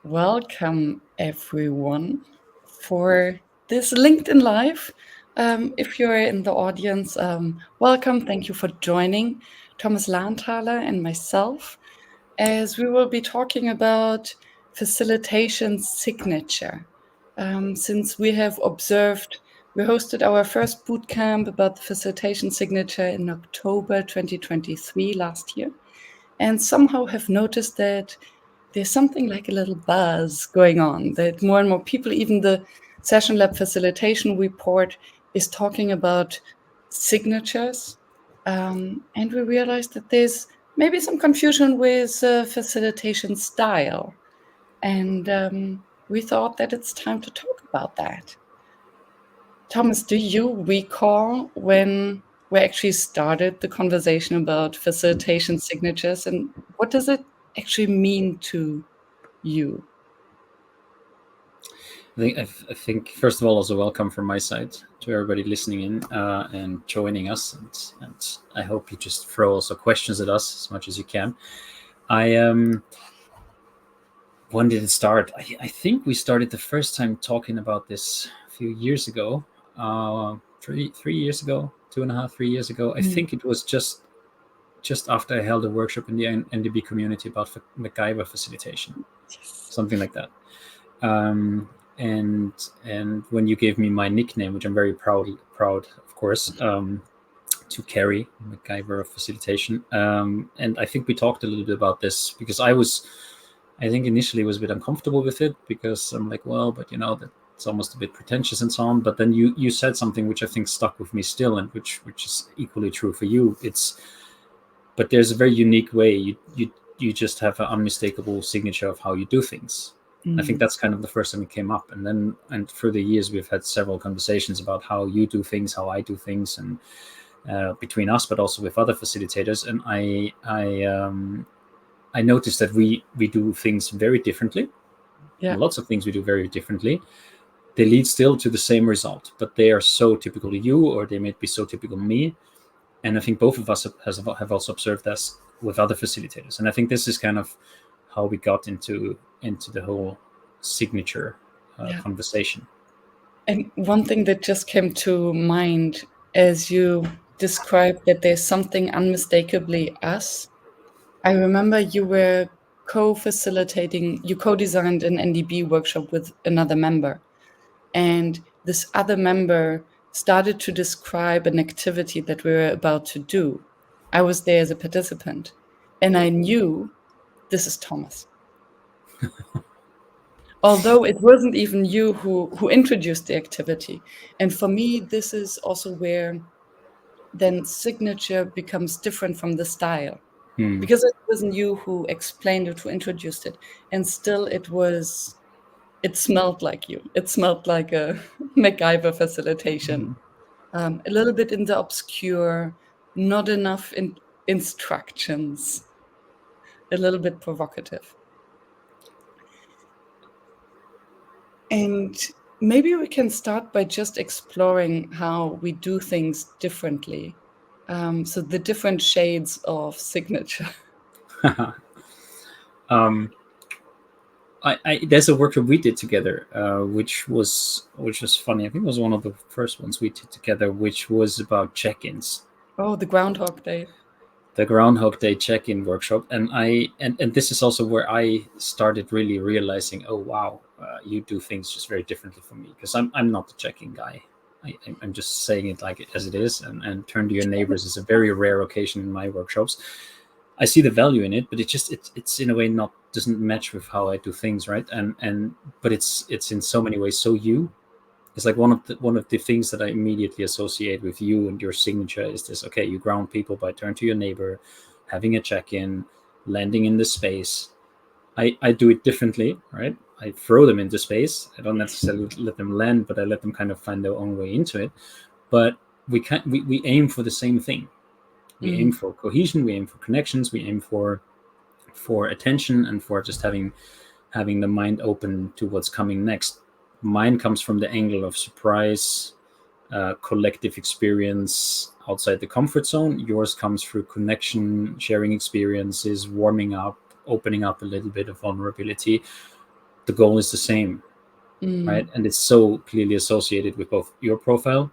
Welcome, everyone, for this LinkedIn Live. If you're in the audience, welcome. Thank you for joining Thomas Lahnthaler and myself, as we will be talking about facilitation signature. Since we have observed, we hosted our first bootcamp about the facilitation signature in October 2023 last year, and somehow have noticed that there's something like a little buzz going on, that more and more people, even the Session Lab facilitation report is talking about signatures. And we realized that there's maybe some confusion with facilitation style. And we thought that it's time to talk about that. Thomas, do you recall when we actually started the conversation about facilitation signatures, and what does it actually mean to you? I think first of all, also welcome from my side to everybody listening in and joining us. And I hope you just throw also questions at us as much as you can. When did it start? I think we started the first time talking about this a few years ago, 3 years ago, 2.5, 3 years ago. I think it was just after I held a workshop in the NDB community about MacGyver facilitation, something like that. And when you gave me my nickname, which I'm very proud of course, to carry MacGyver of facilitation. And I think we talked a little bit about this because I think initially was a bit uncomfortable with it because I'm like, well, but that's almost a bit pretentious and so on. But then you said something which I think stuck with me still, and which is equally true for you. But there's a very unique way. You just have an unmistakable signature of how you do things. I think that's kind of the first time it came up. And through the years, we've had several conversations about how you do things, how I do things, and between us, but also with other facilitators. And I noticed that we do things very differently. Yeah. Lots of things we do very differently. They lead still to the same result, but they are so typical to you, or they may be so typical to me. And I think both of us have also observed this with other facilitators. And I think this is kind of how we got into the whole signature conversation. And one thing that just came to mind as you described that there's something unmistakably us. I remember you were co-facilitating, you co-designed an NDB workshop with another member. And this other member started to describe an activity that we were about to do. I was there as a participant, and I knew this is Thomas. Although it wasn't even you who introduced the activity. And for me, this is also where then signature becomes different from the style. Because it wasn't you who explained it, who introduced it. And still it smelled like you. It smelled like a MacGyver facilitation. A little bit in the obscure, not enough instructions, a little bit provocative. And maybe we can start by just exploring how we do things differently. So the different shades of signature. There's a workshop we did together, which was funny. I think it was one of the first ones we did together, which was about check-ins. Oh, the Groundhog Day. The Groundhog Day check-in workshop, and this is also where I started really realizing, oh wow, you do things just very differently from me, because I'm not the check-in guy. I'm just saying it like as it is, and turn to your neighbors is a very rare occasion in my workshops. I see the value in it, but it's in a way doesn't match with how I do things, right? But it's in so many ways so you. It's like one of the things that I immediately associate with you and your signature is this. Okay, you ground people by turning to your neighbor, having a check-in, landing in the space. I do it differently, right? I throw them into space. I don't necessarily let them land, but I let them kind of find their own way into it. But we aim for the same thing. We aim for cohesion. We aim for connections. We aim for attention and for just having the mind open to what's coming next. Mine comes from the angle of surprise, collective experience outside the comfort zone. Yours comes through connection, sharing experiences, warming up, opening up a little bit of vulnerability. the goal is the same, right? And it's so clearly associated with both your profile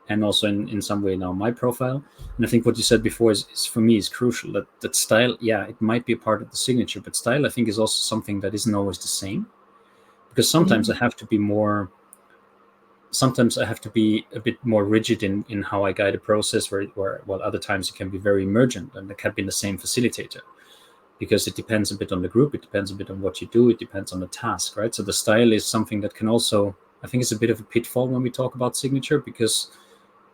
and also in some way now my profile. And I think what you said before is for me is crucial, that style, yeah, it might be a part of the signature, but style I think is also something that isn't always the same, because sometimes I have to be a bit more rigid in how I guide a process, while other times it can be very emergent, and it can be the same facilitator, because it depends a bit on the group, it depends a bit on what you do, it depends on the task, right? So the style is something that can also, I think, it's a bit of a pitfall when we talk about signature, because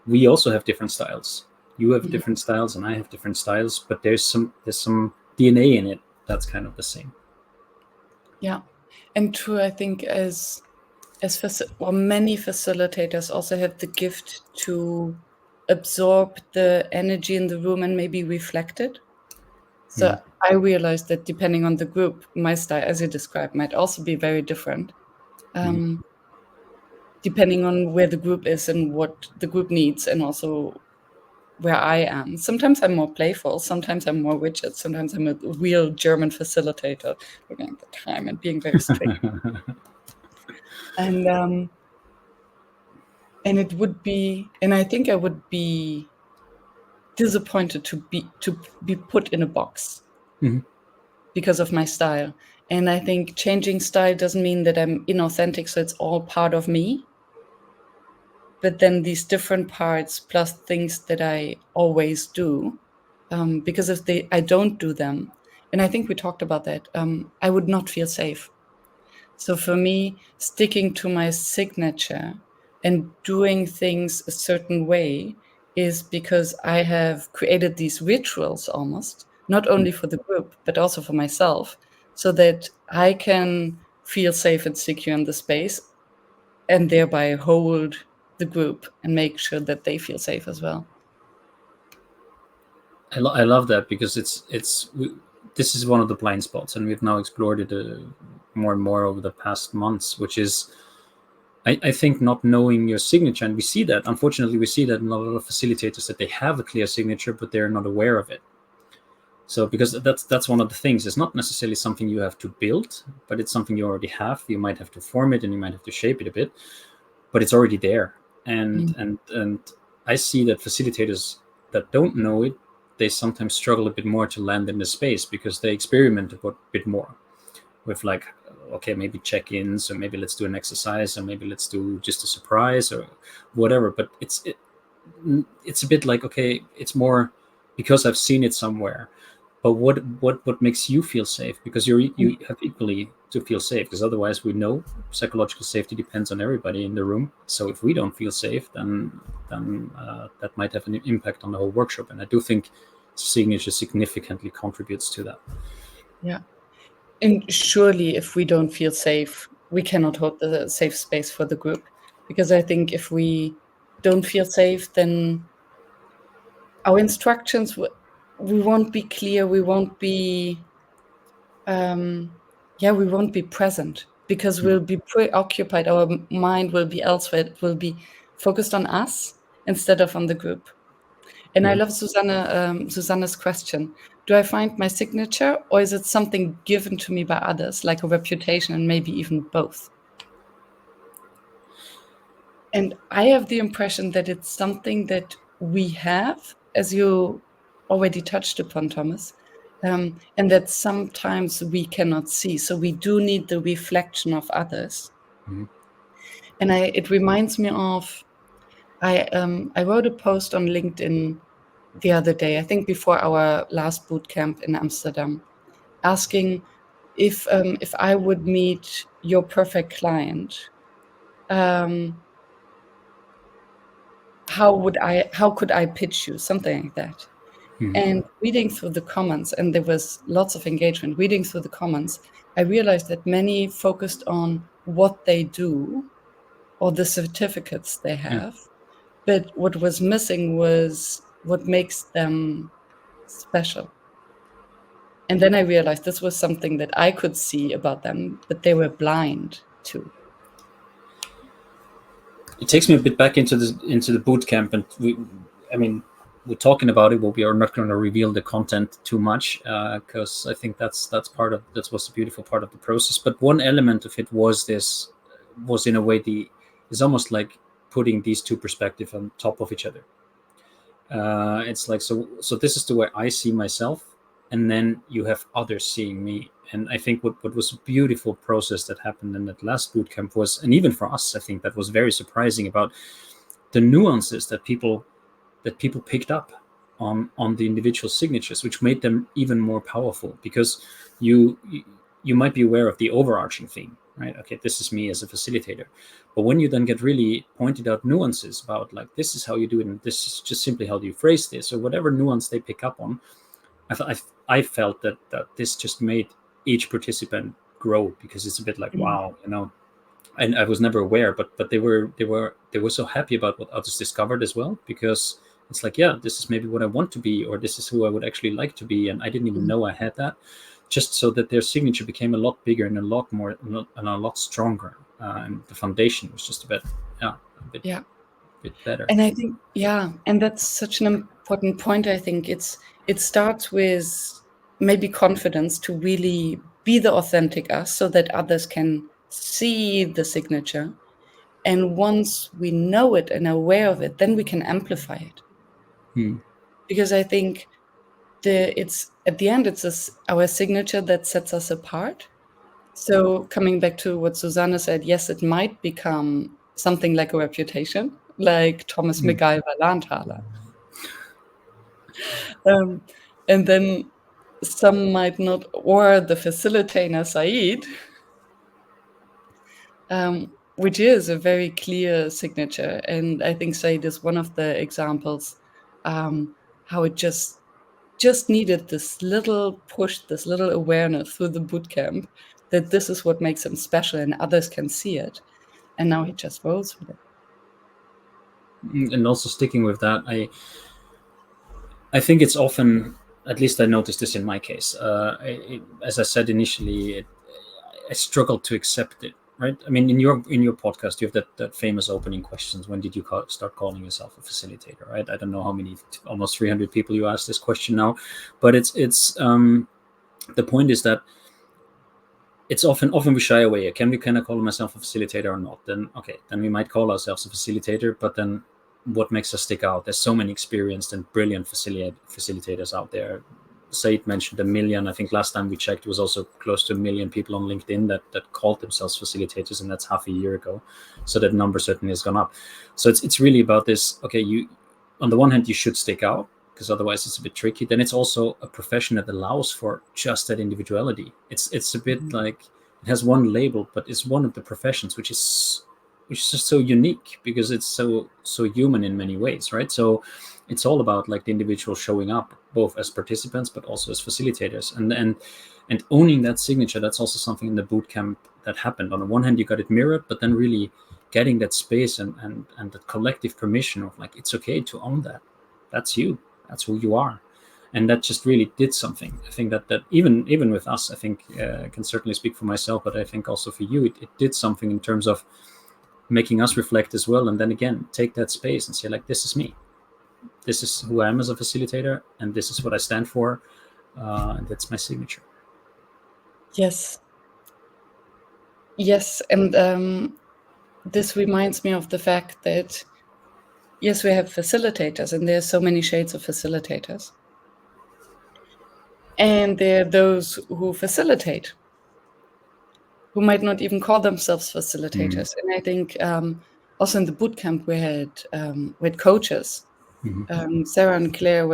we also have different styles. You have different styles and I have different styles, but there's some DNA in it that's kind of the same. Yeah. And true, I think many facilitators also have the gift to absorb the energy in the room and maybe reflect it. So I realized that depending on the group, my style, as you described, might also be very different, depending on where the group is and what the group needs, and also where I am. Sometimes I'm more playful, sometimes I'm more rigid, sometimes I'm a real German facilitator, looking at the time and being very strict. And it would be, and I think I would be disappointed to be put in a box because of my style. And I think changing style doesn't mean that I'm inauthentic, so it's all part of me. But then these different parts plus things that I always do, because if I don't do them, and I think we talked about that, I would not feel safe. So for me, sticking to my signature and doing things a certain way is because I have created these rituals almost, not only for the group, but also for myself, so that I can feel safe and secure in the space and thereby hold the group and make sure that they feel safe as well. I love that, because this is one of the blind spots, and we've now explored it more and more over the past months, which is, I think, not knowing your signature. And we see that, unfortunately, we see that in a lot of facilitators, that they have a clear signature, but they're not aware of it. So because that's one of the things, it's not necessarily something you have to build, but it's something you already have. You might have to form it and you might have to shape it a bit, but it's already there. And I see that facilitators that don't know it, they sometimes struggle a bit more to land in the space, because they experiment a bit more with, like, okay, maybe check-ins, or maybe let's do an exercise, or maybe let's do just a surprise or whatever. But it's a bit like, okay, it's more because I've seen it somewhere. But what makes you feel safe? Because you have equally to feel safe, because otherwise, we know psychological safety depends on everybody in the room. So if we don't feel safe, then that might have an impact on the whole workshop. And I do think signature significantly contributes to that. Yeah. And surely if we don't feel safe, we cannot hold the safe space for the group. Because I think if we don't feel safe, then our instructions, we won't be clear, we won't be we won't be present, because we'll be preoccupied, our mind will be elsewhere, it will be focused on us instead of on the group. And I love Susanna's question. Do I find my signature, or is it something given to me by others, like a reputation, and maybe even both? And I have the impression that it's something that we have, as you already touched upon, Thomas, and that sometimes we cannot see. So we do need the reflection of others. And it reminds me of, I wrote a post on LinkedIn the other day, I think before our last boot camp in Amsterdam, asking if I would meet your perfect client, how could I pitch you, something like that. And reading through the comments, and there was lots of engagement, reading through the comments, I realized that many focused on what they do or the certificates they have. But what was missing was what makes them special. And then I realized this was something that I could see about them, but they were blind to. It takes me a bit back into the boot camp, and I mean, we're talking about it, but we are not going to reveal the content too much, because I think that was the beautiful part of the process. But one element of it was in a way it's almost like putting these two perspectives on top of each other. It's like, so this is the way I see myself, and then you have others seeing me. And I think what was a beautiful process that happened in that last boot camp was, and even for us, I think that was very surprising, about the nuances that people picked up on the individual signatures, which made them even more powerful, because you might be aware of the overarching theme, right? Okay, this is me as a facilitator. But when you then get really pointed out nuances about, like, this is how you do it, and this is just simply how do you phrase this, or whatever nuance they pick up on, I felt that this just made each participant grow, because it's a bit like, wow, and I was never aware, but they were so happy about what others discovered as well, because it's like, yeah, this is maybe what I want to be, or this is who I would actually like to be, and I didn't even know I had that, just so that their signature became a lot bigger and a lot more and a lot stronger, and the foundation was just a bit better. And I think, and that's such an important point. I think it starts with maybe confidence to really be the authentic us, so that others can see the signature. And once we know it and are aware of it, then we can amplify it. Because I think it's at the end, it's our signature that sets us apart. So coming back to what Susanna said, yes, it might become something like a reputation, like Thomas MacGyver Lahnthaler. And then some might not, or the facilitator Said, which is a very clear signature. And I think Said is one of the examples, how it just needed this little push, this little awareness through the bootcamp, that this is what makes him special and others can see it. And now he just rolls with it. And also sticking with that, I think it's often, at least I noticed this in my case, as I said initially, I struggled to accept it. Right? I mean, in your podcast, you have that famous opening questions. When did you start calling yourself a facilitator? Right? I don't know how many, almost 300 people you ask this question now, but it's the point is that it's often we shy away. Can I call myself a facilitator or not? Then okay, then we might call ourselves a facilitator, but then what makes us stick out? There's so many experienced and brilliant facilitators out there. Said mentioned 1 million. I think last time we checked, it was also close to 1 million people on LinkedIn that called themselves facilitators, and that's half a year ago. So that number certainly has gone up. So it's really about this. Okay, you, on the one hand, you should stick out, because otherwise it's a bit tricky. Then it's also a profession that allows for just that individuality. It's a bit like, it has one label, but it's one of the professions which is just so unique, because it's so human in many ways, right? So it's all about, like, the individual showing up both as participants but also as facilitators, and owning that signature. That's also something in the bootcamp that happened. On the one hand, you got it mirrored, but then really getting that space and that collective permission of, like, it's okay to own that. That's you. That's who you are. And that just really did something. I think that even with us, I think, I can certainly speak for myself, but I think also for you, it did something in terms of making us reflect as well. And then again, take that space and say, like, this is me. This is who I am as a facilitator, and this is what I stand for. And that's my signature. Yes. And this reminds me of the fact that, yes, we have facilitators, and there's so many shades of facilitators. And there are those who facilitate, who might not even call themselves facilitators. And I think also in the bootcamp we had coaches. Sarah and Claire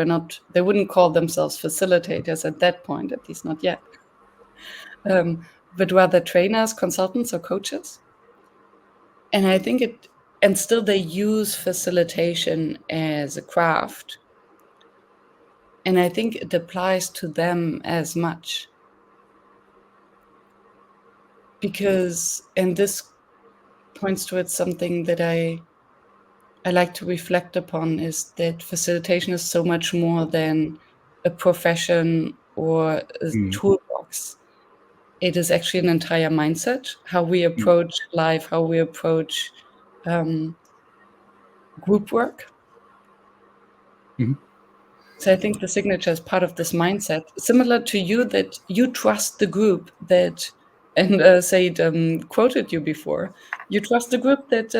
they wouldn't call themselves facilitators at that point, at least not yet, but rather trainers, consultants, or coaches. And I think and still they use facilitation as a craft. And I think it applies to them as much. Because, and this points towards something that I like to reflect upon, is that facilitation is so much more than a profession or a toolbox. It is actually an entire mindset, how we approach life, how we approach group work. So I think the signature is part of this mindset, similar to you, that you trust the group that, and Said quoted you before, you trust the group that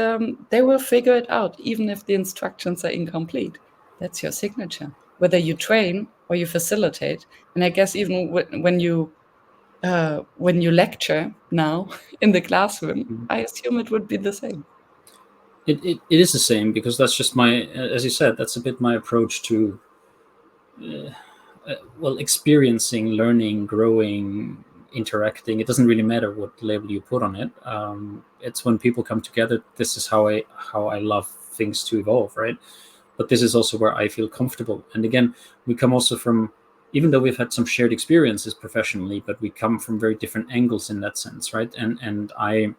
they will figure it out, even if the instructions are incomplete. That's your signature, whether you train or you facilitate. And I guess even when you lecture now in the classroom, I assume it would be the same. It is the same, because that's just my, as you said, that's a bit my approach to well, experiencing, learning, growing, interacting. It doesn't really matter what label you put on it. It's when people come together. This is how I love things to evolve, right? But this is also where I feel comfortable. And again, we come also from, even though we've had some shared experiences professionally, but we come from very different angles in that sense, right? And I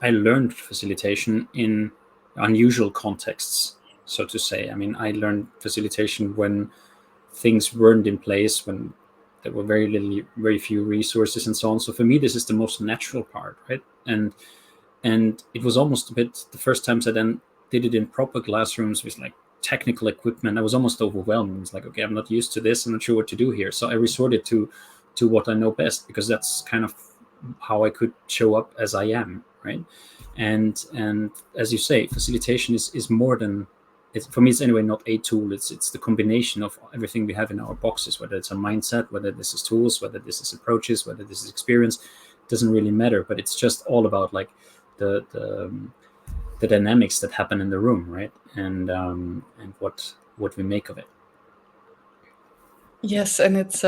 learned facilitation in unusual contexts, so to say. I mean, I learned facilitation when things weren't in place, when there were very few resources and so on. So for me, this is the most natural part, right? And it was almost a bit the first times I then did it in proper classrooms with like technical equipment. I was almost overwhelmed. It's like, okay, I'm not used to this. I'm not sure what to do here. So I resorted to what I know best, because that's kind of how I could show up as I am, right? And as you say, facilitation is more than, it's, for me, it's anyway not a tool. It's the combination of everything we have in our boxes, whether it's a mindset, whether this is tools, whether this is approaches, whether this is experience. It doesn't really matter, but it's just all about like the dynamics that happen in the room, right? And what we make of it. Yes, and it's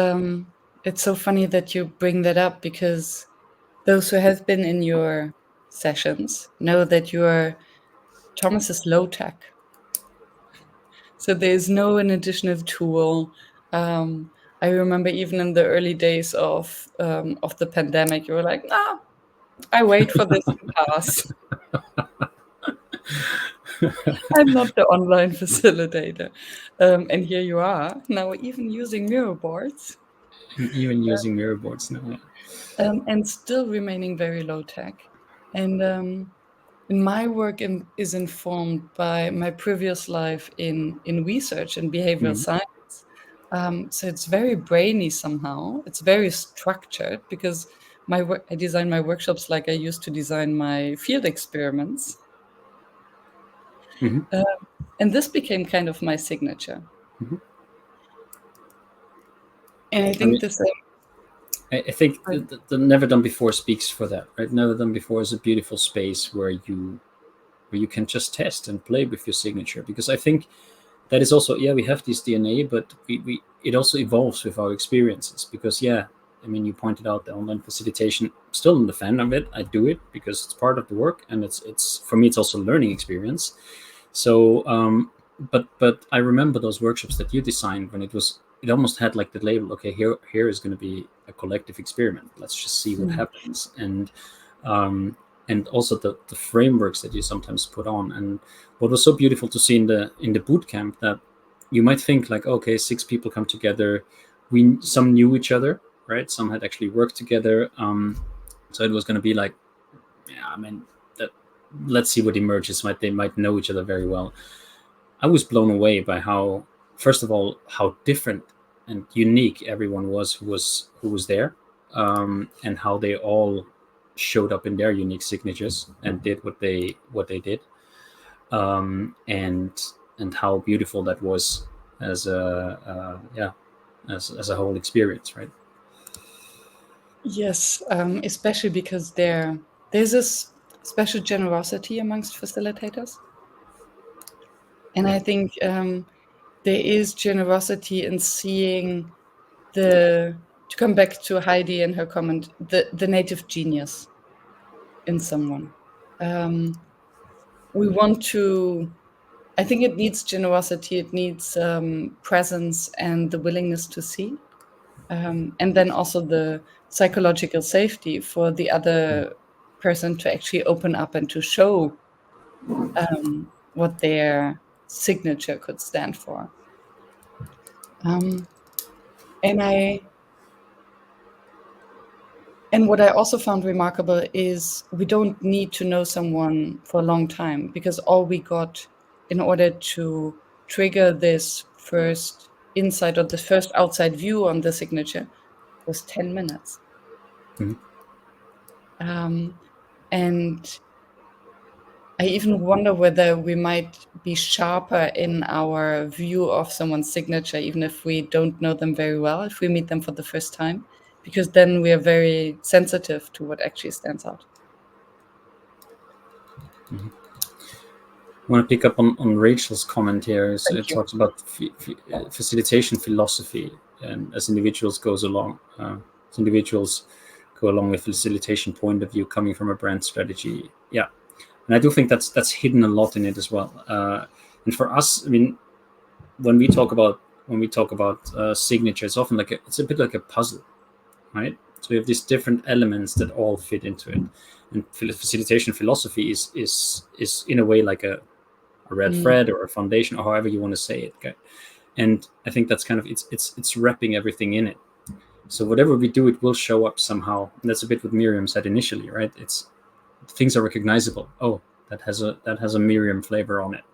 so funny that you bring that up, because those who have been in your sessions know that Thomas is low tech. So there's no an additional tool. I remember even in the early days of the pandemic, you were like, "Ah, I wait for this to pass. I'm not the online facilitator." And here you are now, even using mirror boards, Even using mirror boards now. and still remaining very low tech. And my work is informed by my previous life in research and behavioral Mm-hmm. science. So it's very brainy somehow. It's very structured, because I design my workshops like I used to design my field experiments. Mm-hmm. And this became kind of my signature. Mm-hmm. And I I think mean, this, I think the never done before speaks for that, right? Never done before is a beautiful space where you can just test and play with your signature, because I think that is also, yeah, we have this DNA, but we it also evolves with our experiences, because yeah, I mean, you pointed out the online facilitation. Still in the fan of it, I do it because it's part of the work, and it's for me, it's also a learning experience. So but I remember those workshops that you designed, when it almost had like the label, okay, here is going to be a collective experiment, let's just see what happens. Um and also the frameworks that you sometimes put on. And what was so beautiful to see in the boot camp, that you might think like, okay, 6 people come together, some knew each other, right? Some had actually worked together. So it was going to be like, yeah, I mean, that, let's see what emerges. They might know each other very well. I was blown away by how, first of all, how different and unique everyone was who was there, and how they all showed up in their unique signatures and did what they did, and how beautiful that was as a yeah, as a whole experience, right? yes, especially because there's this special generosity amongst facilitators. And I think there is generosity in seeing to come back to Heidi and her comment, the native genius in someone. We want to, I think it needs generosity, it needs presence and the willingness to see. And then also the psychological safety for the other person to actually open up and to show what their signature could stand for. Um, and what I also found remarkable is we don't need to know someone for a long time, because all we got in order to trigger this first inside or the first outside view on the signature was 10 minutes. And I even wonder whether we might be sharper in our view of someone's signature, even if we don't know them very well, if we meet them for the first time, because then we are very sensitive to what actually stands out. I want to pick up on Rachel's comment here. So Thank it you. talks about facilitation philosophy, and as individuals go along with facilitation point of view coming from a brand strategy. Yeah, and I do think that's hidden a lot in it as well. And for us, I mean, when we talk about signature, it's often it's a bit like a puzzle, right? So you have these different elements that all fit into it, and facilitation philosophy is in a way like a red thread or a foundation, or however you want to say it. Okay? And I think that's kind of it's wrapping everything in it. So whatever we do, it will show up somehow. And that's a bit what Myriam said initially, right? It's things are recognizable. Oh, that has a Myriam flavor on it.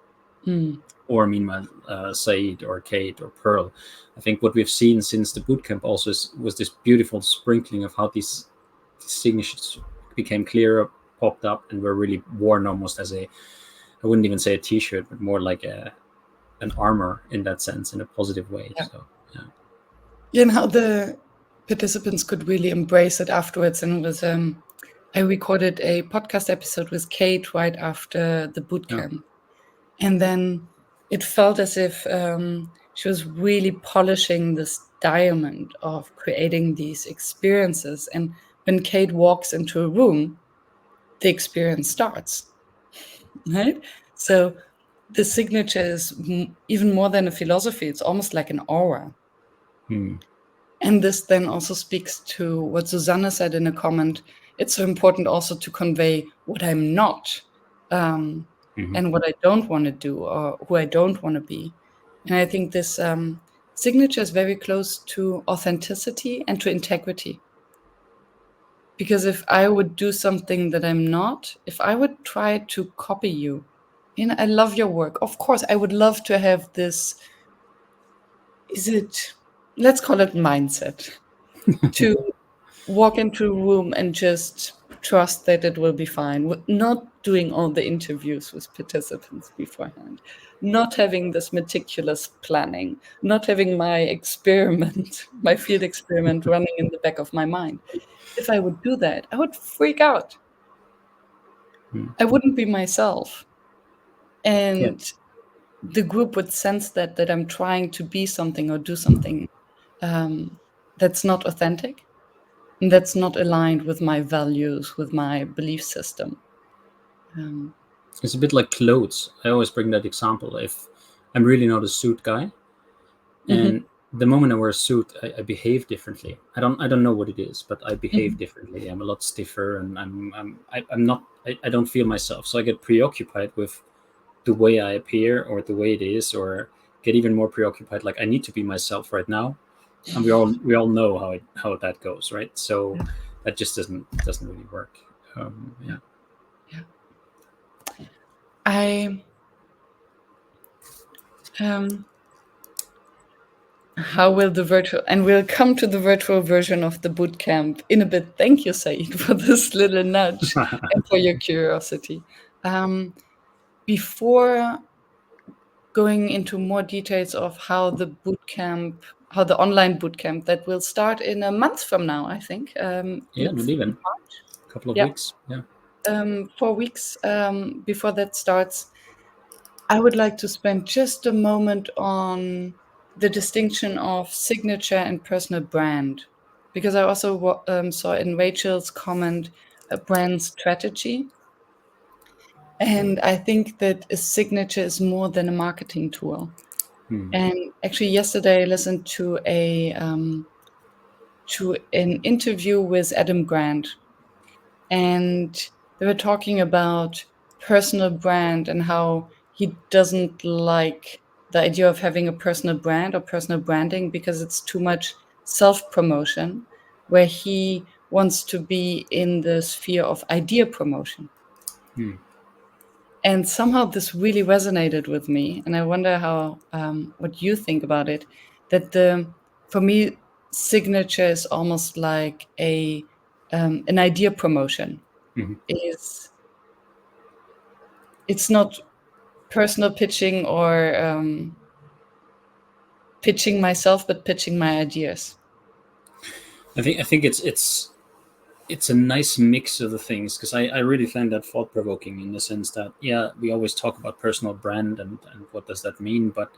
Or meanwhile, Said or Kate or Pearl. I think what we've seen since the bootcamp also was this beautiful sprinkling of how these signatures became clearer, popped up, and were really worn almost as I wouldn't even say a T-shirt, but more like an armor in that sense, in a positive way. Yeah. So Yeah, and how the participants could really embrace it afterwards. And it was I recorded a podcast episode with Kate right after the bootcamp, and then it felt as if she was really polishing this diamond of creating these experiences. And when Kate walks into a room, the experience starts, right? So the signature is even more than a philosophy. It's almost like an aura. And this then also speaks to what Susanna said in a comment. It's so important also to convey what I'm not, and what I don't want to do, or who I don't want to be. And I think this signature is very close to authenticity and to integrity. Because if I would do something that I'm not, if I would try to copy you, I love your work. Of course, I would love to have this, let's call it mindset, to walk into a room and just trust that it will be fine, not doing all the interviews with participants beforehand, not having this meticulous planning, not having my experiment, my field experiment running in the back of my mind. If I would do that, I would freak out. I wouldn't be myself. And the group would sense that I'm trying to be something or do something that's not authentic, and that's not aligned with my values, with my belief system. it's a bit like clothes. I always bring that example. If I'm really not a suit guy, and the moment I wear a suit, I behave differently. I don't know what it is, but I behave differently. I'm a lot stiffer, and I'm not. I don't feel myself, so I get preoccupied with the way I appear or the way it is, or get even more preoccupied. Like I need to be myself right now, and we all know how that goes, right? So that just doesn't really work. Yeah. How will the virtual, and we'll come to the virtual version of the bootcamp in a bit. Thank you, Said, for this little nudge and for your curiosity. Before going into more details of how the online bootcamp that will start in a month from now, I think. Yeah, not even a couple of Yeah. weeks. Yeah. 4 weeks before that starts, I would like to spend just a moment on the distinction of signature and personal brand, because I also saw in Rachel's comment a brand strategy. And I think that a signature is more than a marketing tool. And actually, yesterday I listened to an interview with Adam Grant, and they were talking about personal brand and how he doesn't like the idea of having a personal brand or personal branding because it's too much self-promotion, where he wants to be in the sphere of idea promotion. And somehow this really resonated with me, and I wonder how what you think about it, that for me, signature is almost like an idea promotion. Mhm. It's not personal pitching or pitching myself, but pitching my ideas. I think it's a nice mix of the things, because I really find that thought provoking, in the sense that, yeah, we always talk about personal brand and what does that mean, but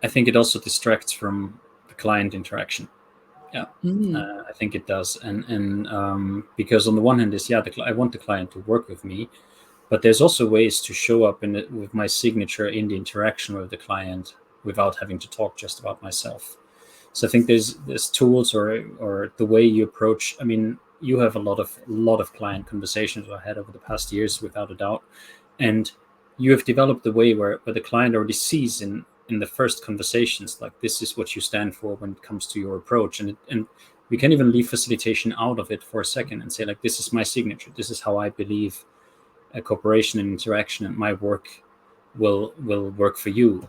I think it also distracts from the client interaction. Yeah, I think it does, and because on the one hand is, yeah, I want the client to work with me, but there's also ways to show up in it with my signature in the interaction with the client without having to talk just about myself. So I think there's tools, or the way you approach. I mean, you have a lot of client conversations I had over the past years, without a doubt, and you have developed the way where the client already sees in the first conversations, like, this is what you stand for when it comes to your approach, and we can even leave facilitation out of it for a second and say, like, this is my signature, this is how I believe a cooperation and interaction and my work will work for you.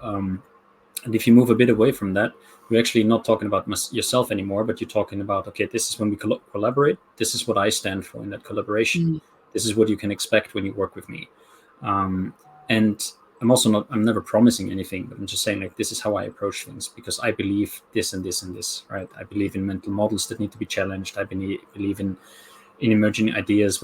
And if you move a bit away from that, you're actually not talking about yourself anymore, but you're talking about, okay, this is when we collaborate. This is what I stand for in that collaboration. This is what you can expect when you work with me. And I'm never promising anything, but I'm just saying, like, this is how I approach things, because I believe this and this and this, right? I believe in mental models that need to be challenged. I believe in emerging ideas,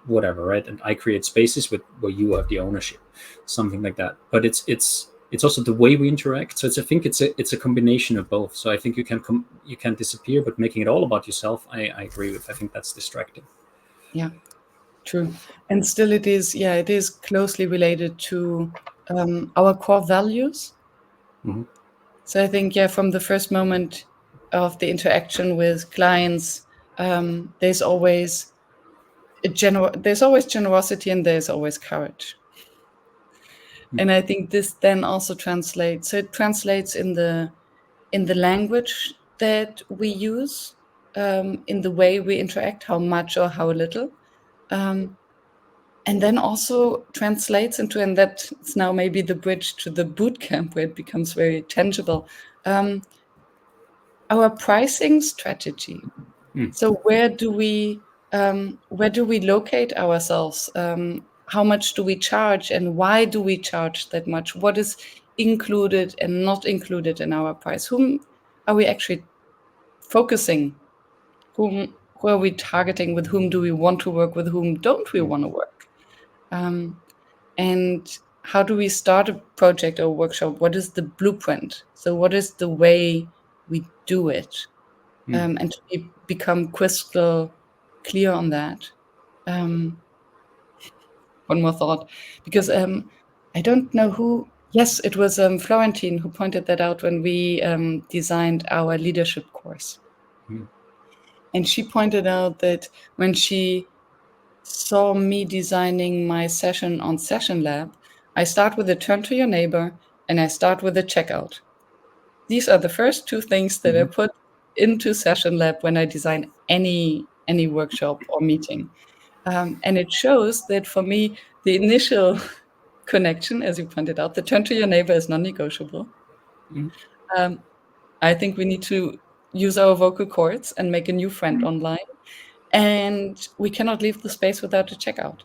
whatever, right? And I create spaces where you have the ownership, something like that. But it's also the way we interact. So I think it's a combination of both. So I think you can disappear, but making it all about yourself, I agree with. I think that's distracting. Yeah, true. And still it is closely related to our core values. Mm-hmm. So I think, from the first moment of the interaction with clients, there's always there's always generosity and there's always courage. And I think this then also translates. So it translates in the language that we use, in the way we interact, how much or how little. And then also translates into, and that's now maybe the bridge to the boot camp where it becomes very tangible, our pricing strategy. So where do we locate ourselves? How much do we charge, and why do we charge that much? What is included and not included in our price? Whom are we actually focusing? Who are we targeting? With whom do we want to work? With whom don't we want to work? And how do we start a project or workshop? What is the blueprint? So what is the way we do it? And to become crystal clear on that. One more thought, because I don't know who. Yes, it was Florentine who pointed that out when we designed our leadership course, and she pointed out that when she saw me designing my session on Session Lab, I start with a turn to your neighbor and I start with a checkout. These are the first two things that I put into Session Lab when I design any workshop or meeting. And it shows that for me, the initial connection, as you pointed out, the turn to your neighbor is non-negotiable. I think we need to use our vocal cords and make a new friend online. And we cannot leave the space without a checkout.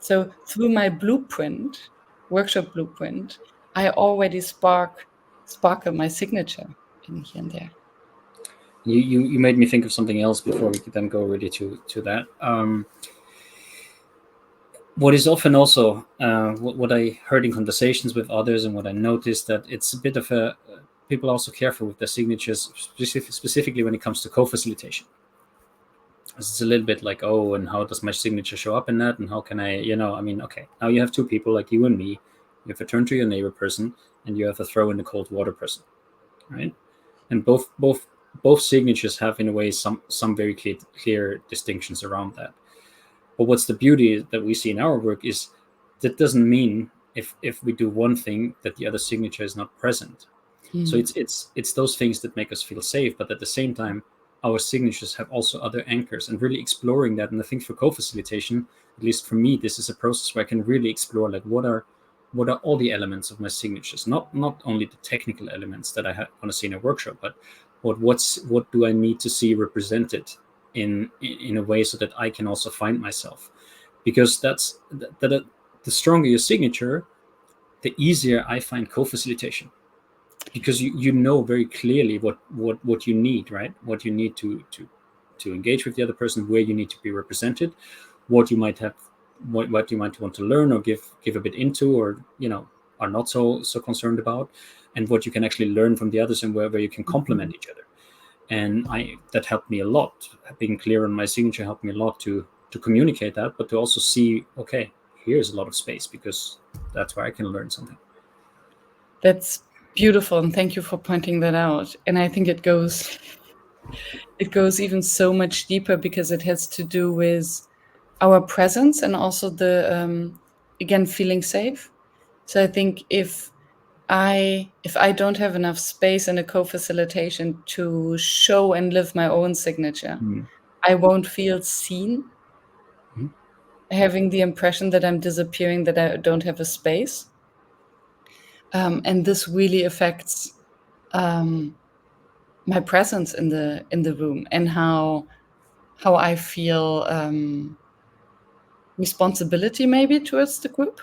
So through my blueprint, workshop blueprint, I already sparkle my signature in here and there. You made me think of something else before we could then go really to that. What is often also what I heard in conversations with others, and what I noticed, that it's a bit of a people are also careful with their signatures, specifically when it comes to co-facilitation. It's a little bit like, oh, and how does my signature show up in that, and how can I, I mean, okay, now you have two people like you and me. You have a turn to your neighbor person, and you have a throw in the cold water person, right? And both signatures have, in a way, some very clear distinctions around that. But what's the beauty that we see in our work is that doesn't mean if we do one thing that the other signature is not present. So it's those things that make us feel safe, but at the same time, our signatures have also other anchors, and really exploring that. And I think for co-facilitation, at least for me, this is a process where I can really explore, like, what are what are all the elements of my signatures, not only the technical elements that I want to see in a workshop, but what do I need to see represented in a way so that I can also find myself, because that's that the stronger your signature, the easier I find co-facilitation, because you know very clearly what you need, right? What you need to engage with the other person, where you need to be represented, what you might have, what you might want to learn or give a bit into, or are not so concerned about, and what you can actually learn from the others, and where you can complement each other. And that helped me a lot. Being clear on my signature helped me a lot to communicate that, but to also see, okay, here's a lot of space, because that's where I can learn something. That's beautiful, and thank you for pointing that out. And I think it goes even so much deeper, because it has to do with our presence and also the again, feeling safe. So I think if I don't have enough space in a co-facilitation to show and live my own signature, I won't feel seen, having the impression that I'm disappearing, that I don't have a space. And this really affects my presence in the room, and how I feel responsibility maybe towards the group,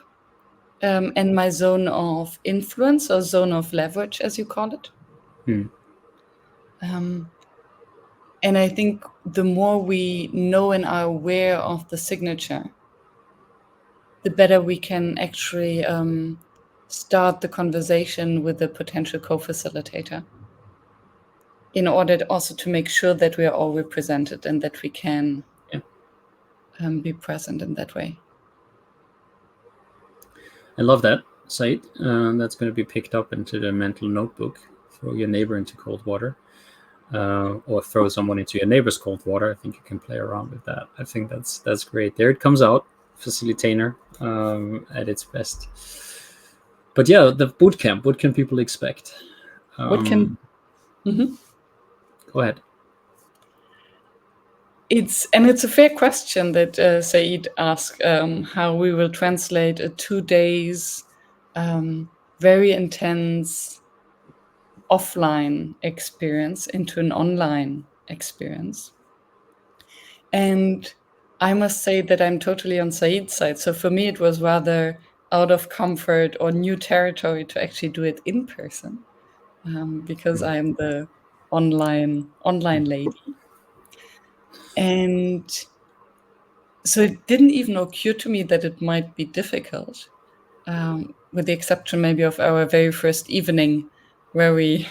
and my zone of influence, or zone of leverage, as you call it. And I think the more we know and are aware of the signature, the better we can actually start the conversation with the potential co-facilitator, in order also to make sure that we are all represented, and that we can be present in that way. I love that, Said. That's going to be picked up into the mental notebook. Throw your neighbor into cold water, or throw someone into your neighbor's cold water. I think you can play around with that. I think that's great. There it comes out, facilitator at its best. But yeah, the boot camp. What can people expect? What can Go ahead. It's a fair question that Said asked, how we will translate a 2 days very intense offline experience into an online experience. And I must say that I'm totally on Said's side. So for me, it was rather out of comfort or new territory to actually do it in person, because I am the online lady. And so it didn't even occur to me that it might be difficult, with the exception maybe of our very first evening, where we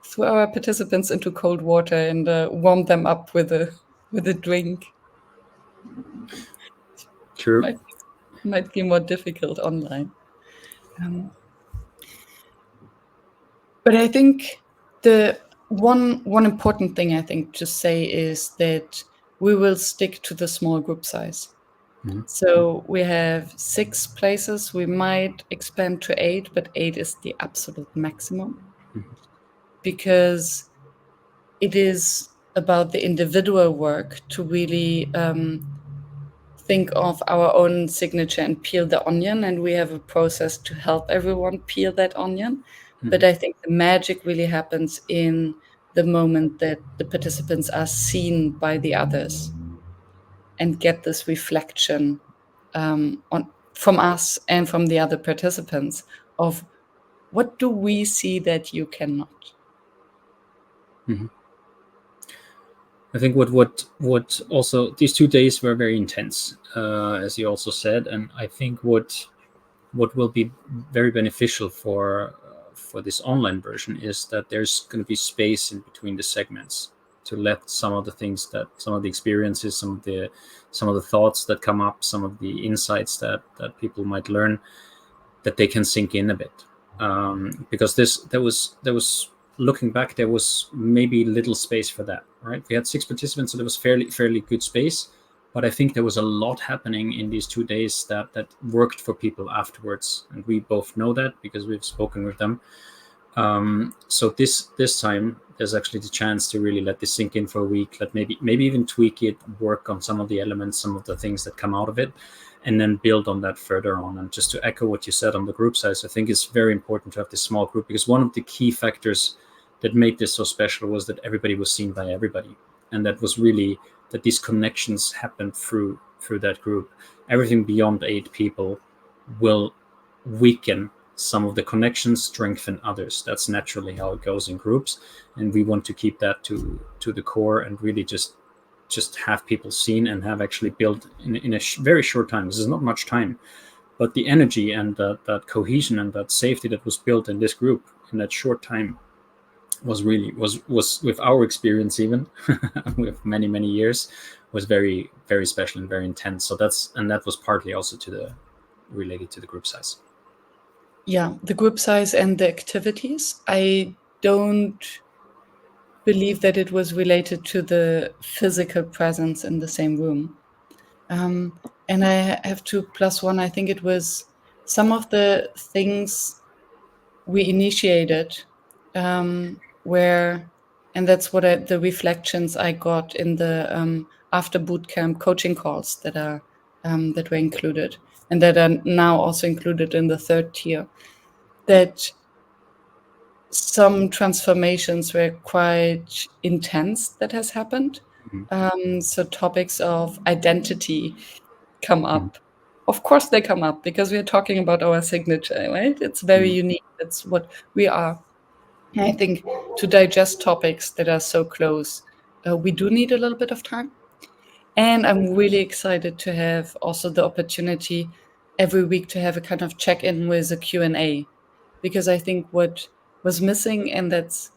threw our participants into cold water and warmed them up with a drink. True. Might be more difficult online. But I think the one important thing I think to say is that we will stick to the small group size. So we have 6 places. We might expand to 8, but 8 is the absolute maximum, because it is about the individual work to really think of our own signature and peel the onion. And we have a process to help everyone peel that onion. But I think the magic really happens in the moment that the participants are seen by the others and get this reflection from us and from the other participants of, what do we see that you cannot? I think what also, these 2 days were very intense, as you also said, and I think what will be very beneficial for this online version is that there's going to be space in between the segments, to let some of the things, that some of the experiences, some of the thoughts that come up, some of the insights that people might learn, that they can sink in a bit, because there was looking back, there was maybe little space for that, right? We had 6 participants, so there was fairly good space, but I think there was a lot happening in these 2 days that worked for people afterwards, and we both know that because we've spoken with them. So this time there's actually the chance to really let this sink in for a week, let maybe even tweak it, work on some of the elements, some of the things that come out of it, and then build on that further on. And just to echo what you said on the group size, I think it's very important to have this small group, because one of the key factors that made this so special was that everybody was seen by everybody, and that was really that these connections happened through that group. Everything beyond 8 people will weaken some of the connections, strengthen others. That's naturally how it goes in groups, and we want to keep that to the core and really just have people seen and have actually built in a very short time. This is not much time, but the energy and that cohesion and that safety that was built in this group in that short time was really was with our experience, even with many years, was very very special and very intense. So that was partly also to the related to the group size. Yeah, the group size and the activities. I don't believe that it was related to the physical presence in the same room. And I have to plus one. I think it was some of the things we initiated, where, and that's what the reflections I got in the after bootcamp coaching calls that were included, and that are now also included in the third tier. That some transformations were quite intense that has happened. So topics of identity come Mhm. up. Of course, they come up because we are talking about our signature, right? It's very Mhm. unique. That's what we are. And I think to digest topics that are so close, we do need a little bit of time. And I'm really excited to have also the opportunity every week to have a kind of check-in with a Q&A, because I think what was missing, and that's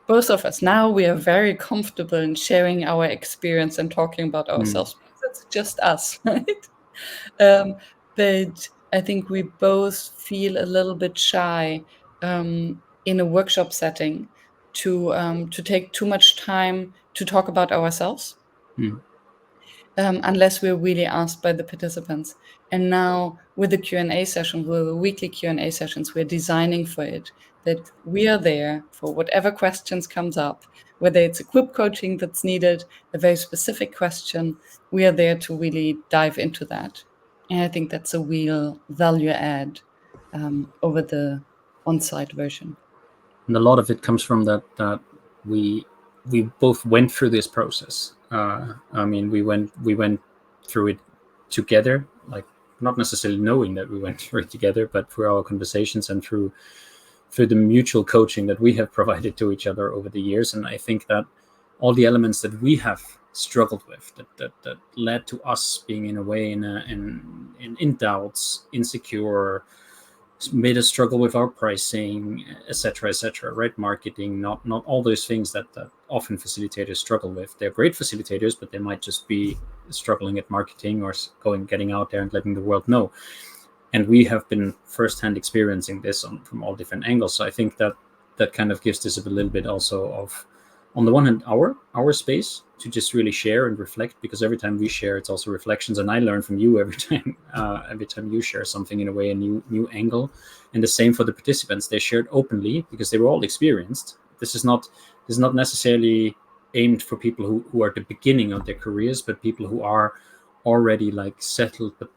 both of us now, we are very comfortable in sharing our experience and talking about Mhm. ourselves because it's just us, right? Um, but I think we both feel a little bit shy in a workshop setting to take too much time to talk about ourselves, Mhm. unless we're really asked by the participants. And now with the Q&A session, with the weekly Q&A sessions, we're designing for it, that we are there for whatever questions comes up, whether it's a group coaching that's needed, a very specific question, we are there to really dive into that. And I think that's a real value add over the on-site version. And a lot of it comes from that we both went through this process. I mean, we went through it together, like not necessarily knowing that we went through it together, but through our conversations and through the mutual coaching that we have provided to each other over the years. And I think that all the elements that we have struggled with, that led to us being in a way in doubts, insecure, made us struggle with our pricing, etc., right? Marketing, not all those things that often facilitators struggle with. They're great facilitators, but they might just be struggling at marketing or getting out there and letting the world know. And we have been firsthand experiencing this from all different angles. So I think that kind of gives this a little bit also of, on the one hand, our space to just really share and reflect, because every time we share, it's also reflections, and I learn from you every time. Every time you share something, in a way, a new angle. And the same for the participants. They shared openly because they were all experienced. This is not necessarily aimed for people who are at the beginning of their careers, but people who are already like settled, but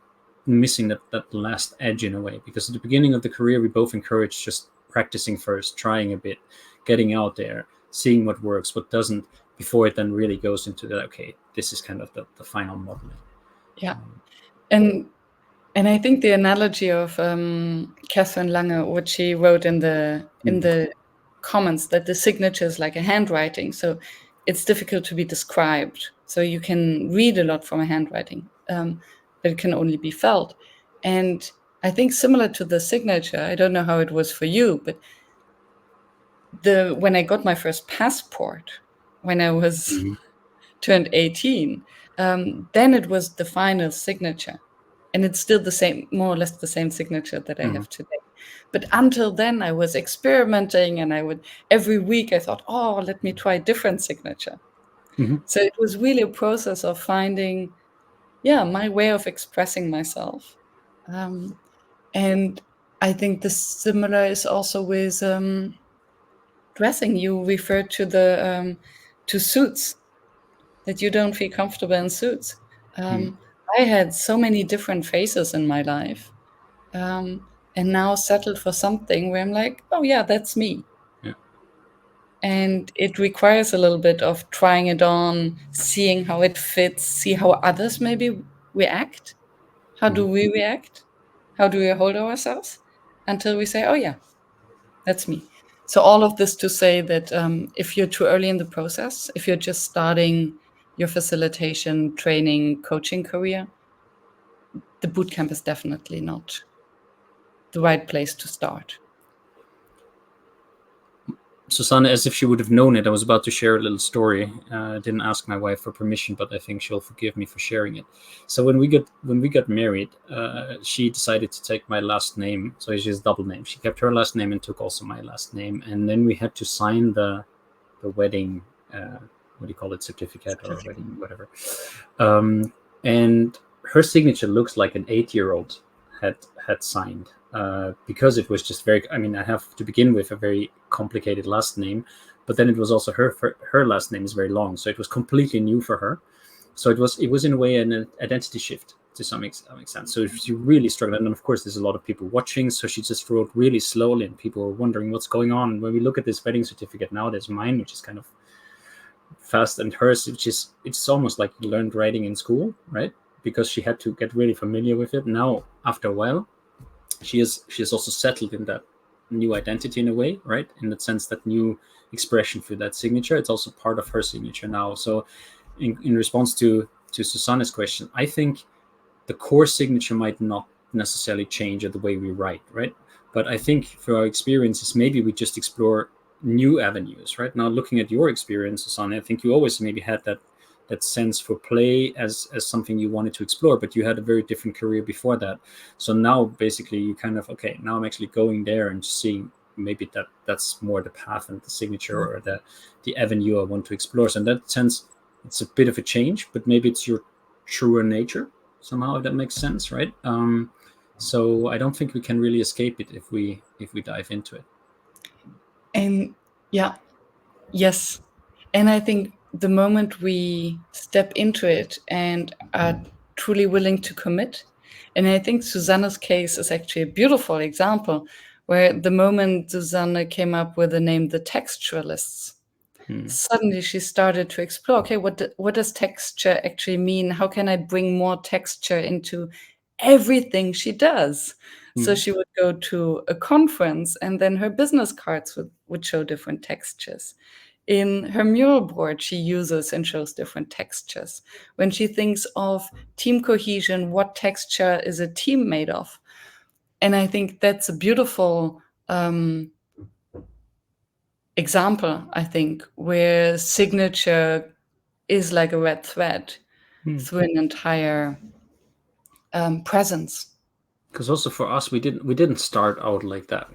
missing that last edge in a way. Because at the beginning of the career, we both encourage just practicing first, trying a bit, getting out there, seeing what works, what doesn't, before it then really goes into the, okay, this is kind of the final modeling. Yeah. And I think the analogy of Catherine Lange, what she wrote in the comments, that the signature is like a handwriting, so it's difficult to be described. So you can read a lot from a handwriting, but it can only be felt. And I think similar to the signature, I don't know how it was for you, but when I got my first passport, when I was Mm-hmm. turned 18, then it was the final signature. And it's still the same, more or less the same signature that I Mm-hmm. have today. But until then, I was experimenting, and every week I thought, oh, let me try a different signature. Mm-hmm. So it was really a process of finding, yeah, my way of expressing myself. Um, and I think the similar is also with dressing. You referred to the to suits, that you don't feel comfortable in suits. Mm. I had so many different phases in my life, and now settled for something where I'm like, oh yeah, that's me. Yeah. And it requires a little bit of trying it on, seeing how it fits, see how others maybe react. How do Mm. we react? How do we hold ourselves until we say, oh yeah, that's me? So all of this to say that if you're too early in the process, if you're just starting your facilitation, training, coaching career, the bootcamp is definitely not the right place to start. Susanne, as if she would have known it, I was about to share a little story. I didn't ask my wife for permission, but I think she'll forgive me for sharing it. So when we got married, she decided to take my last name. So she has double name. She kept her last name and took also my last name. And then we had to sign the wedding. What do you call it? Certificate or wedding, whatever. And her signature looks like an 8-year-old had signed. Because it was just very, I mean, I have to begin with a very complicated last name, but then it was also her last name is very long, so it was completely new for her. So it was in a way an identity shift to some extent. So she really struggled, and of course there's a lot of people watching, so she just wrote really slowly, and people were wondering what's going on. And when we look at this wedding certificate now, there's mine, which is kind of fast, and hers, which is, it's almost like you learned writing in school, right? Because she had to get really familiar with it. Now after a while, she is also settled in that new identity in a way, right? In the sense that new expression for that signature, it's also part of her signature now. So in response to Susanne's question, I think the core signature might not necessarily change the way we write, right? But I think for our experiences, maybe we just explore new avenues, right? Now looking at your experience, Susanne, I think you always maybe had that sense for play as something you wanted to explore, but you had a very different career before that. So now basically you kind of, okay, now I'm actually going there and seeing maybe that's more the path and the signature or the avenue I want to explore. So in that sense, it's a bit of a change, but maybe it's your truer nature somehow, if that makes sense, right? So I don't think we can really escape it if we dive into it. And yeah, yes. And I think the moment we step into it and are truly willing to commit, and I think Susanna's case is actually a beautiful example where the moment Susanna came up with the name the texturalists, suddenly she started to explore, okay, what does texture actually mean? How can I bring more texture into everything she does? So she would go to a conference and then her business cards would show different textures. In her mural board, she uses and shows different textures. When she thinks of team cohesion, what texture is a team made of? And I think that's a beautiful example, I think, where signature is like a red thread through an entire presence. Because also for us, we didn't start out like that.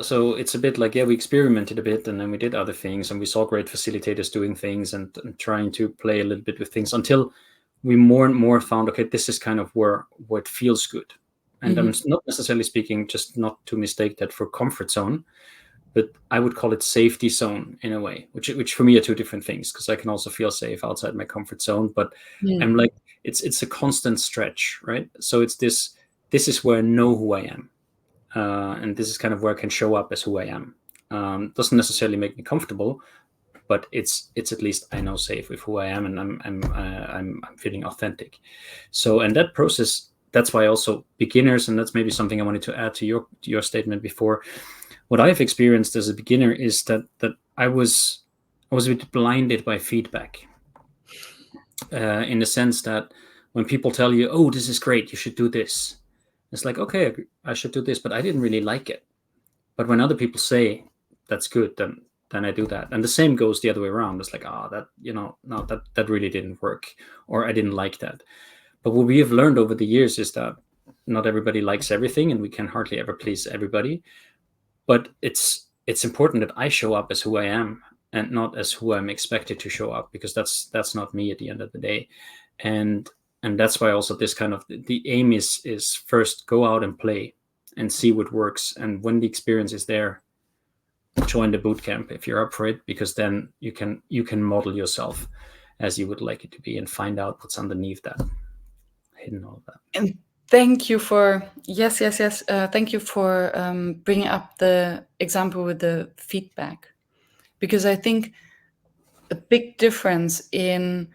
So it's a bit like, yeah, we experimented a bit and then we did other things and we saw great facilitators doing things and trying to play a little bit with things until we more and more found, okay, this is kind of where it feels good. And I'm not necessarily speaking, just not to mistake that for comfort zone, but I would call it safety zone in a way, which for me are two different things, because I can also feel safe outside my comfort zone. But I'm like, it's a constant stretch, right? So it's this is where I know who I am. And this is kind of where I can show up as who I am. Doesn't necessarily make me comfortable, but it's at least I know safe with who I am, and I'm feeling authentic. So, and that process, that's why also beginners, and that's maybe something I wanted to add to your statement before. What I've experienced as a beginner is that I was a bit blinded by feedback, in the sense that when people tell you, "Oh, this is great, you should do this," it's like, okay, I should do this, but I didn't really like it. But when other people say that's good, then I do that. And the same goes the other way around. It's like, that, no, that really didn't work, or I didn't like that. But what we have learned over the years is that not everybody likes everything, and we can hardly ever please everybody. But it's important that I show up as who I am and not as who I'm expected to show up, because that's not me at the end of the day. And that's why also this kind of, the aim is first go out and play and see what works. And when the experience is there, join the bootcamp if you're up for it, because then you can model yourself as you would like it to be and find out what's underneath that, hidden all that. And thank you for yes. Thank you for bringing up the example with the feedback, because I think a big difference in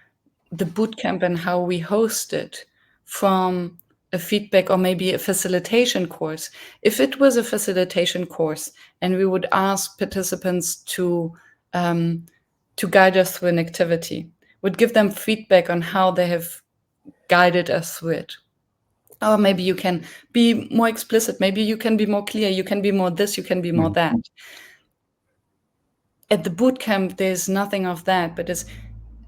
the bootcamp and how we host it from a feedback or maybe a facilitation course. If it was a facilitation course and we would ask participants to guide us through an activity, would give them feedback on how they have guided us through it. Or maybe you can be more explicit, maybe you can be more clear, you can be more this, you can be more that. At the bootcamp, there's nothing of that, but it's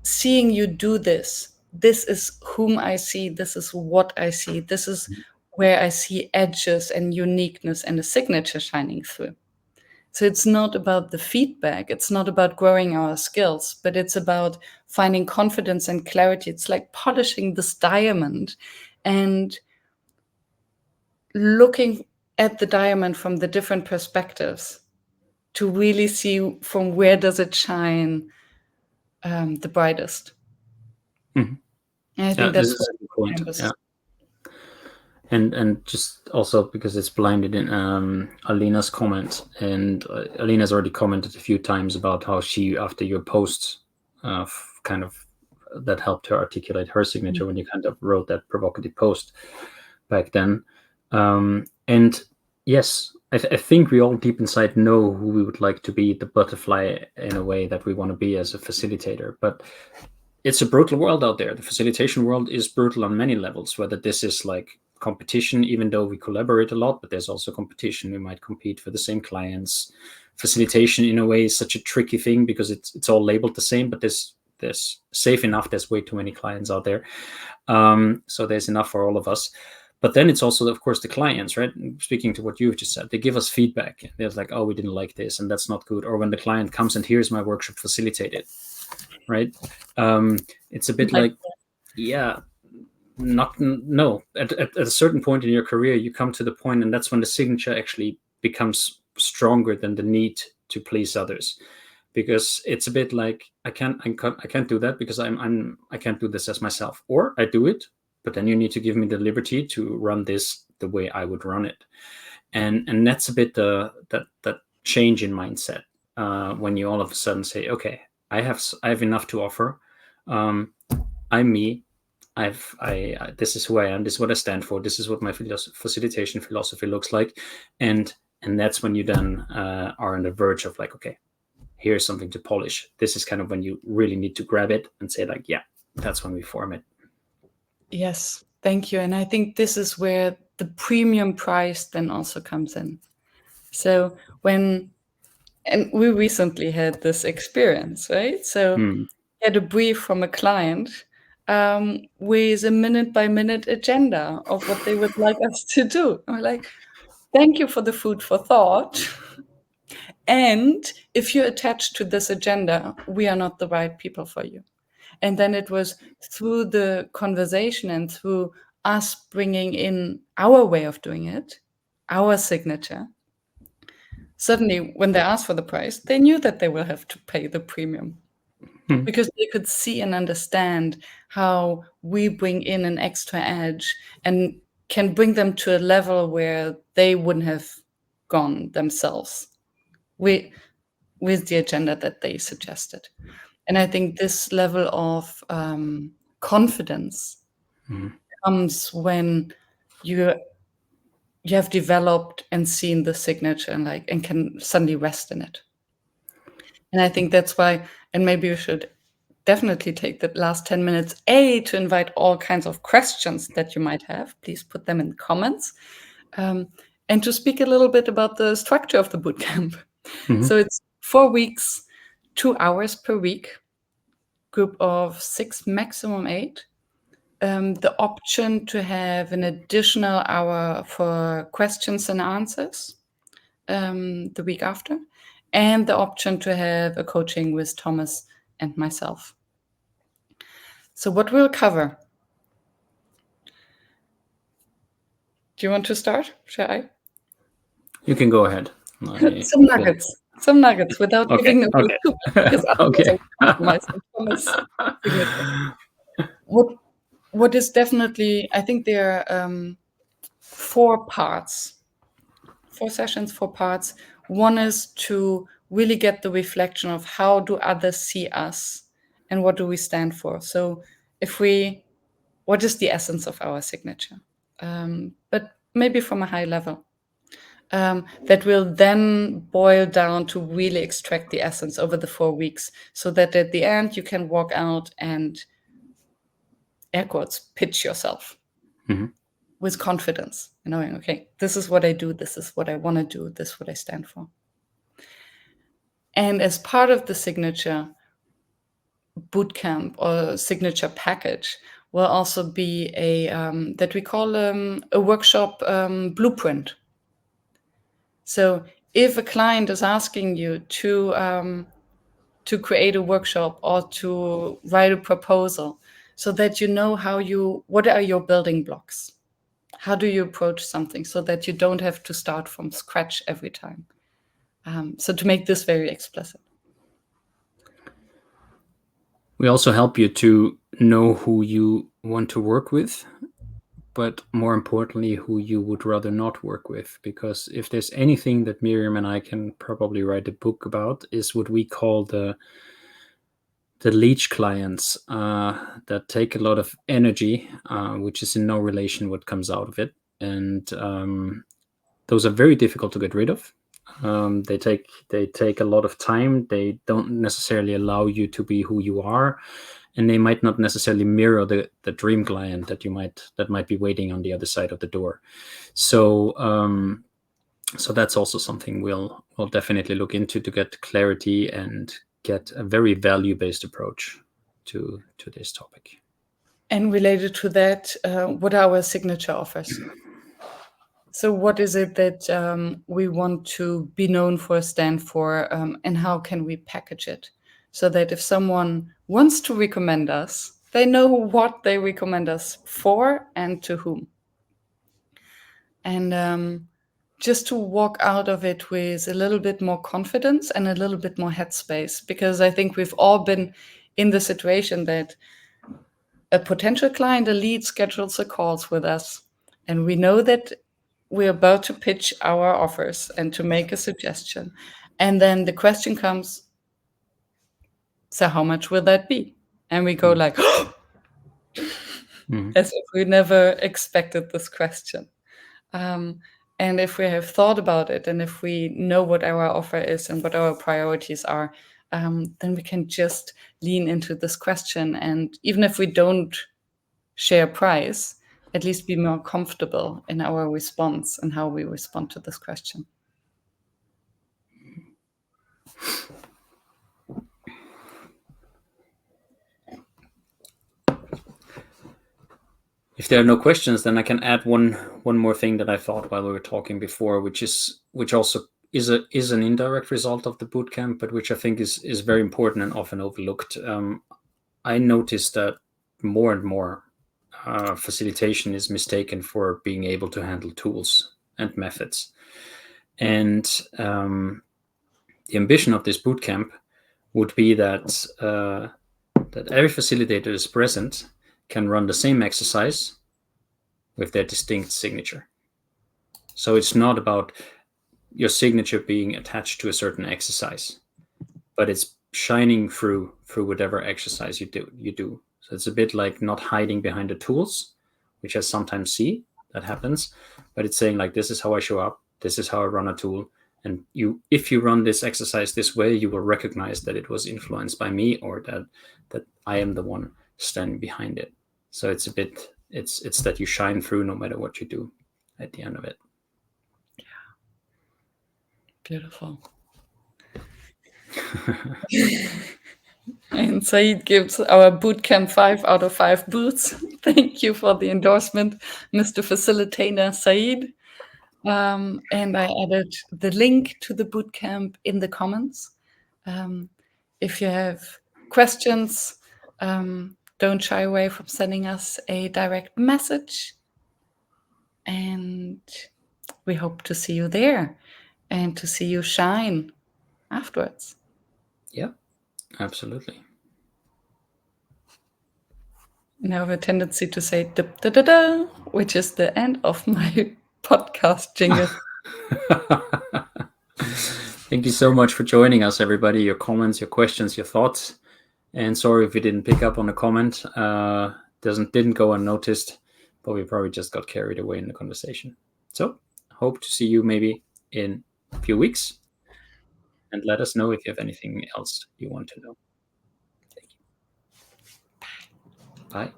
seeing you do this. This is whom I see, this is what I see, this is where I see edges and uniqueness and a signature shining through. So it's not about the feedback, it's not about growing our skills, but it's about finding confidence and clarity. It's like polishing this diamond and looking at the diamond from the different perspectives to really see from where does it shine the brightest. Mm-hmm. And I think that's a good point. Yeah. And just also because it's blinded in Alina's comment, and Alina's already commented a few times about how she, after your post, kind of that helped her articulate her signature when you kind of wrote that provocative post back then. And yes, I think we all deep inside know who we would like to be, the butterfly in a way that we want to be as a facilitator. But it's a brutal world out there. The facilitation world is brutal on many levels, whether this is like competition, even though we collaborate a lot, but there's also competition. We might compete for the same clients. Facilitation in a way is such a tricky thing because it's all labeled the same, but there's safe enough. There's way too many clients out there. So there's enough for all of us. But then it's also, of course, the clients, right? Speaking to what you've just said, they give us feedback. They're like, oh, we didn't like this, and that's not good. Or when the client comes and here's my workshop facilitated, right? It's a bit like, yeah, no. At a certain point in your career, you come to the point, and that's when the signature actually becomes stronger than the need to please others, because it's a bit like I can't do that because I can't do this as myself, or I do it, but then you need to give me the liberty to run this the way I would run it, and that's a bit that change in mindset when you all of a sudden say, okay, I have enough to offer. I'm me. This is who I am. This is what I stand for. This is what my facilitation philosophy looks like, and that's when you then are on the verge of like, okay, here's something to polish. This is kind of when you really need to grab it and say like, yeah, that's when we form it. Yes, thank you. And I think this is where the premium price then also comes in. So and we recently had this experience, right? So we had a brief from a client with a minute-by-minute agenda of what they would like us to do. And we're like, thank you for the food for thought. And if you're attached to this agenda, we are not the right people for you. And then it was through the conversation and through us bringing in our way of doing it, our signature. Suddenly, when they asked for the price, they knew that they will have to pay the premium because they could see and understand how we bring in an extra edge and can bring them to a level where they wouldn't have gone themselves with the agenda that they suggested. And I think this level of confidence comes when you have developed and seen the signature and can suddenly rest in it. And I think that's why, and maybe we should definitely take the last 10 minutes, to invite all kinds of questions that you might have. Please put them in the comments. And to speak a little bit about the structure of the bootcamp. So it's 4 weeks, 2 hours per week, group of 6, maximum 8. The option to have an additional hour for questions and answers the week after, and the option to have a coaching with Thomas and myself. So what we'll cover. Do you want to start? Shall I? You can go ahead. Some nuggets. some nuggets without Okay. giving away Okay. too much, because otherwise I Okay. would compromise on Thomas' signature. What is definitely, I think there are 4 parts, 4 sessions, 4 parts. One is to really get the reflection of how do others see us and what do we stand for. So what is the essence of our signature? But maybe from a high level. That will then boil down to really extract the essence over the 4 weeks, so that at the end you can walk out and, air quotes, pitch yourself with confidence, knowing, okay, this is what I do, this is what I want to do, this is what I stand for. And as part of the signature bootcamp or signature package will also be that we call a workshop blueprint. So if a client is asking you to create a workshop or to write a proposal, so that you know what are your building blocks? How do you approach something so that you don't have to start from scratch every time? So to make this very explicit. We also help you to know who you want to work with, but more importantly, who you would rather not work with. Because if there's anything that Myriam and I can probably write a book about, is what we call the leech clients that take a lot of energy, which is in no relation what comes out of it. And those are very difficult to get rid of. They take a lot of time. They don't necessarily allow you to be who you are, and they might not necessarily mirror the dream client that might be waiting on the other side of the door. So so that's also something we'll definitely look into to get clarity and get a very value-based approach to this topic. And related to that, what are our signature offers? So what is it that we want to be known for, stand for, and how can we package it so that if someone wants to recommend us, they know what they recommend us for and to whom. And just to walk out of it with a little bit more confidence and a little bit more headspace, because I think we've all been in the situation that a potential client, a lead, schedules a calls with us, and we know that we're about to pitch our offers and to make a suggestion. And then the question comes, so how much will that be? And we go like, as if we never expected this question. And if we have thought about it, and if we know what our offer is and what our priorities are, then we can just lean into this question. And even if we don't share price, at least be more comfortable in our response and how we respond to this question. If there are no questions, then I can add one more thing that I thought while we were talking before, which also is an indirect result of the bootcamp, but which I think is very important and often overlooked. I noticed that more and more facilitation is mistaken for being able to handle tools and methods. And the ambition of this bootcamp would be that every facilitator is present can run the same exercise with their distinct signature. So it's not about your signature being attached to a certain exercise, but it's shining through whatever exercise you do. So it's a bit like not hiding behind the tools, which I sometimes see that happens, but it's saying like, this is how I show up, this is how I run a tool, and if you run this exercise this way, you will recognize that it was influenced by me, or that I am the one standing behind it. So it's it's that you shine through no matter what you do at the end of it. Yeah. Beautiful. And Said gives our bootcamp 5 out of 5 boots. Thank you for the endorsement, Mr. Facilitator Said. And I added the link to the bootcamp in the comments. If you have questions, don't shy away from sending us a direct message. And we hope to see you there and to see you shine afterwards. Yeah, absolutely. And I have a tendency to say da da da da, which is the end of my podcast jingle. Thank you so much for joining us, everybody. Your comments, your questions, your thoughts. And sorry if we didn't pick up on a comment. Didn't go unnoticed, but we probably just got carried away in the conversation. So hope to see you maybe in a few weeks. And let us know if you have anything else you want to know. Thank you. Bye.